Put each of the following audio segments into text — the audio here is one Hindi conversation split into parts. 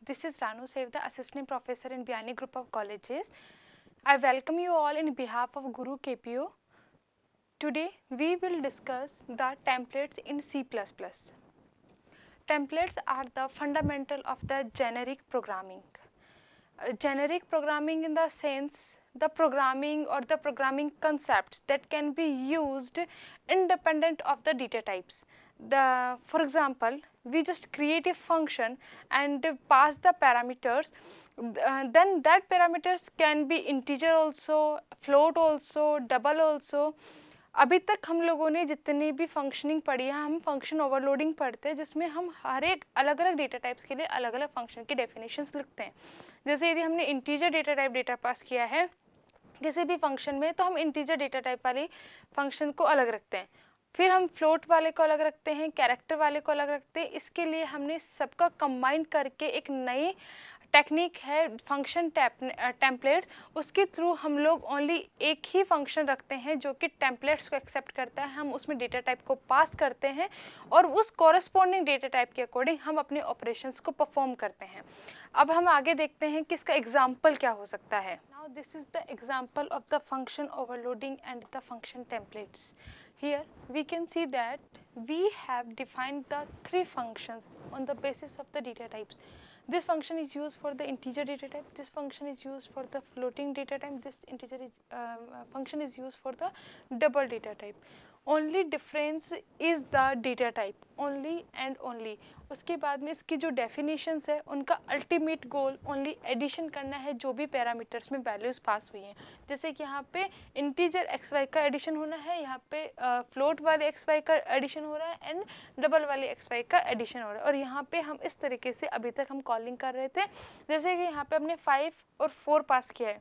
This is Ranu Sev, the Assistant Professor in Biani Group of Colleges. I welcome you all in behalf of Guru KPO. Today we will discuss the templates in C++. Templates are the fundamental of the generic programming. Generic programming in the sense the programming or the programming concepts that can be used independent of the data types. For example, we just create a function and pass the parameters, then that parameters can be integer also, float also, double also. अभी तक हम लोगों ने जितनी भी फंक्शनिंग पढ़ी है, हम फंक्शन ओवरलोडिंग पढ़ते हैं जिसमें हम हर एक अलग अलग डेटा टाइप्स के लिए अलग अलग फंक्शन की डेफिनेशंस लिखते हैं. जैसे यदि हमने integer data type data pass किया है किसी भी फंक्शन में, तो हम इंटीजर डेटा टाइप वाली फंक्शन को अलग रखते हैं, फिर हम फ्लोट वाले को अलग रखते हैं, कैरेक्टर वाले को अलग रखते हैं. इसके लिए हमने सबका कंबाइन करके एक नई टेक्निक है फंक्शन टेम्पलेट्स. उसके थ्रू हम लोग ओनली एक ही फंक्शन रखते हैं जो कि टेम्पलेट्स को एक्सेप्ट करता है. हम उसमें डेटा टाइप को पास करते हैं और उस कॉरस्पॉन्डिंग डेटा टाइप के अकॉर्डिंग हम अपने ऑपरेशंस को परफॉर्म करते हैं. अब हम आगे देखते हैं कि इसका एग्जाम्पल क्या हो सकता है. Now this is the example of the function overloading and the function templates. Here we can see that we have defined the three functions on the basis of the data types. This function is used for the integer data type, this function is used for the floating data type, this function is used for the double data type. Only difference is the data type, only and only. उसके बाद में इसकी जो डेफिनेशंस है उनका अल्टीमेट गोल ओनली एडिशन करना है जो भी पैरामीटर्स में वैल्यूज़ पास हुई हैं. जैसे कि यहाँ पे इंटीजर एक्स वाई का एडिशन होना है, यहाँ पे फ्लोट वाले एक्स वाई का एडिशन हो रहा है एंड डबल वाले एक्स वाई का एडिशन हो रहा है. और यहाँ पे हम इस तरीके से अभी तक हम कॉलिंग कर रहे थे. जैसे कि यहाँ पे हमने 5 और 4 पास किया है.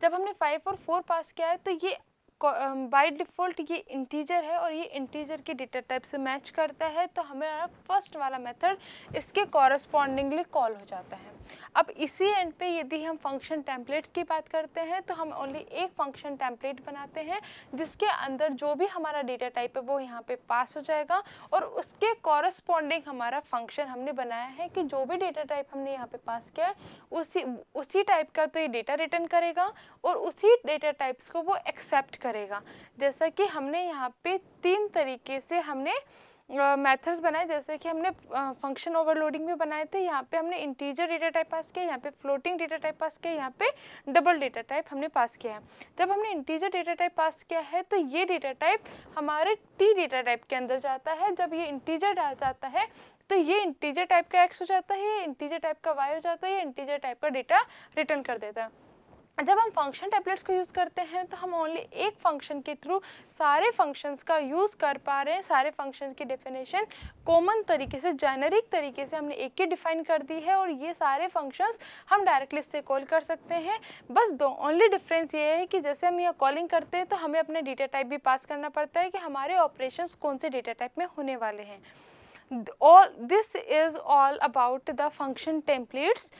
जब हमने 5 और 4 पास किया है तो ये बाय डिफ़ॉल्ट ये इंटीजर है और ये इंटीजर के डेटा टाइप से मैच करता है, तो हमारा फर्स्ट वाला मेथड इसके कॉरस्पॉन्डिंगली कॉल हो जाता है. अब इसी एंड पे यदि हम फंक्शन टेम्पलेट्स की बात करते हैं तो हम ओनली एक फंक्शन टेम्पलेट बनाते हैं जिसके अंदर जो भी हमारा डेटा टाइप है वो यहाँ पे पास हो जाएगा और उसके कॉरस्पॉन्डिंग हमारा फंक्शन हमने बनाया है कि जो भी डेटा टाइप हमने यहाँ पे पास किया है उसी टाइप का तो ये डेटा रिटर्न करेगा और उसी डेटा टाइप्स को वो एक्सेप्ट करेगा. जैसा कि हमने यहाँ पे 3 तरीके से हमने मेथड्स बनाए. जैसे कि हमने फंक्शन ओवरलोडिंग भी बनाए थे. यहाँ पे हमने इंटीजर डेटा टाइप पास किया, यहाँ पे फ्लोटिंग डेटा टाइप पास किया, यहाँ पे डबल डेटा टाइप हमने पास किया है. जब हमने इंटीजर डेटा टाइप पास किया है तो ये डेटा टाइप हमारे टी डेटा टाइप के अंदर जाता है. जब ये इंटीजर डाल जाता है तो ये इंटीजर टाइप का एक्स हो जाता है, ये इंटीजर टाइप का वाई हो जाता है, ये इंटीजर टाइप का डेटा रिटर्न कर देता है. जब हम फंक्शन टेम्पलेट्स को यूज़ करते हैं तो हम ओनली एक फंक्शन के थ्रू सारे फंक्शंस का यूज़ कर पा रहे हैं. सारे फंक्शन की डेफिनेशन कॉमन तरीके से जेनेरिक तरीके से हमने एक ही डिफाइन कर दी है और ये सारे फंक्शंस हम डायरेक्टली इससे कॉल कर सकते हैं. बस ओनली डिफरेंस ये है कि जैसे हम यहाँ कॉलिंग करते हैं तो हमें अपने डेटा टाइप भी पास करना पड़ता है कि हमारे ऑपरेशंस कौन से डेटा टाइप में होने वाले हैं. This is all about the function templates.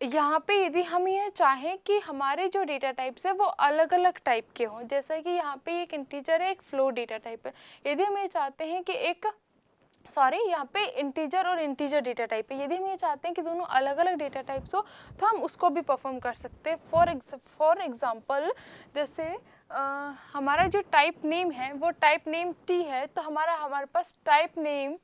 यहाँ पे यदि हम ये चाहें कि हमारे जो डेटा टाइप्स है वो अलग अलग टाइप के हों, जैसा कि यहाँ पे एक इंटीजर है, एक फ्लोट डेटा टाइप है. यदि हम ये चाहते हैं कि यहाँ पे इंटीजर और इंटीजर डेटा टाइप है, यदि हम ये चाहते हैं कि दोनों अलग अलग डेटा टाइप्स हो तो हम उसको भी परफॉर्म कर सकते हैं. फॉर एग्जांपल जैसे हमारा जो टाइप नेम है वो टाइप नेम टी है, तो हमारे पास टाइप नेम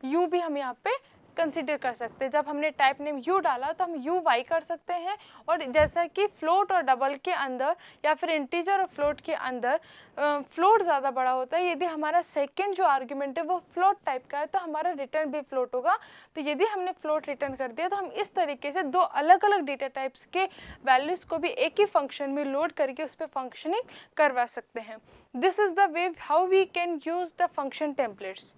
यू भी हम यहाँ पे कंसीडर कर सकते हैं. जब हमने टाइप नेम यू डाला तो हम यू वाई कर सकते हैं. और जैसा कि फ्लोट और डबल के अंदर या फिर इंटीजर और फ्लोट के अंदर फ्लोट ज़्यादा बड़ा होता है, यदि हमारा सेकंड जो आर्ग्यूमेंट है वो फ्लोट टाइप का है तो हमारा रिटर्न भी फ्लोट होगा. तो यदि हमने फ्लोट रिटर्न कर दिया तो हम इस तरीके से 2 अलग अलग डेटा टाइप्स के वैल्यूज़ को भी एक ही फंक्शन में लोड करके उस पर फंक्शनिंग करवा सकते हैं. This is the way how we can use the function templates.